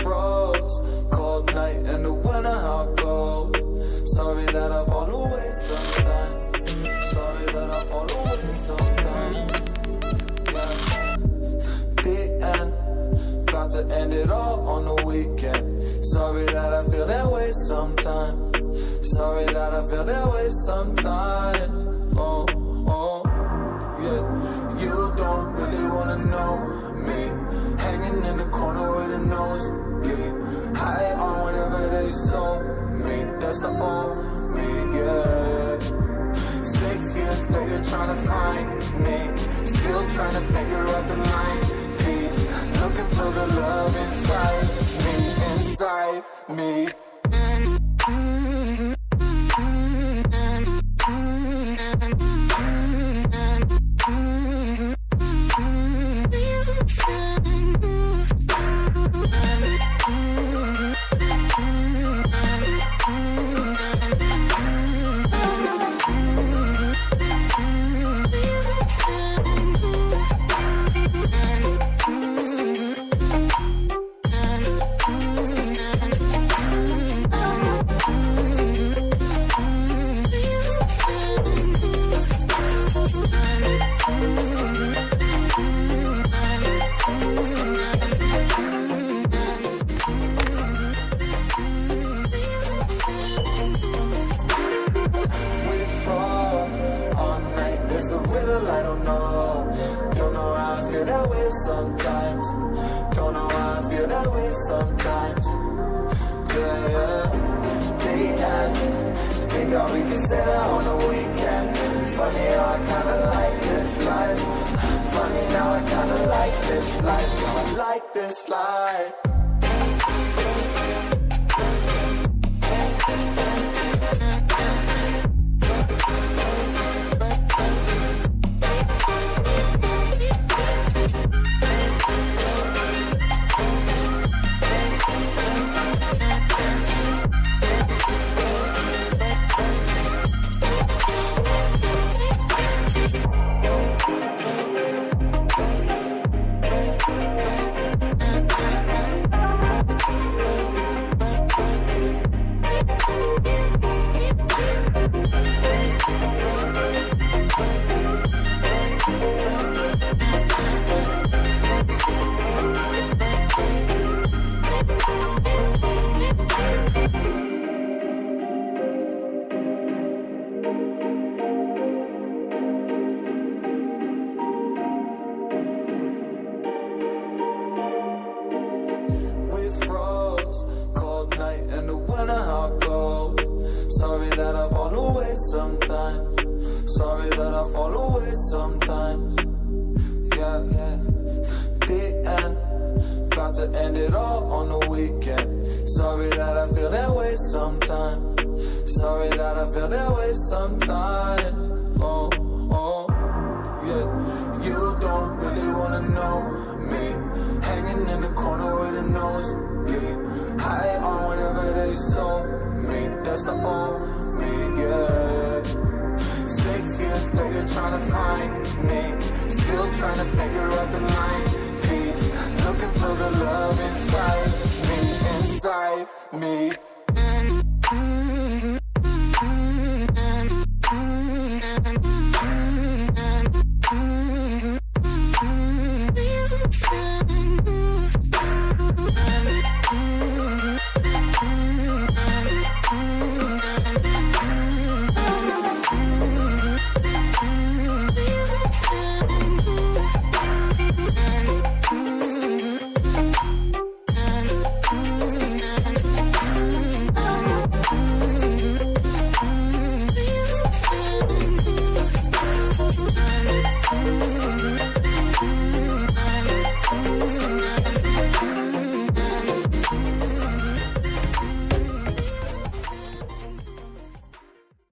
froze, cold night in the winter, how it goes. Sorry that I fall away sometimes. Sorry that I fall away sometimes. Yeah. The end, got to end it all on the weekend. Sorry that I feel that way sometimes. Sorry that I feel that way sometimes. Oh, oh, yeah. You don't really wanna know me. Hanging in the corner with a nosebleed. High on whatever they sold me. That's the old me, yeah. 6 years later trying to find me. Still trying to figure out the mind piece. Looking for the love inside me, inside me. I don't know how I feel that way sometimes. Don't know how I feel that way sometimes. Yeah, yeah. The end. Think all we can say that on the weekend. Funny how I kinda like this life. Funny now I kinda like this life. Now I like this life. Sorry that I fall away sometimes. Sorry that I fall away sometimes. Yeah, yeah. The end, got to end it all on the weekend. Sorry that I feel that way sometimes. Sorry that I feel that way sometimes. Oh, oh, yeah. You don't really wanna know me. Hanging in the corner with a nosebleed. High on whatever they sold me. That's the old me, yeah. 6 years later trying to find me. Still trying to figure out the mind piece. Looking for the love inside me, inside me.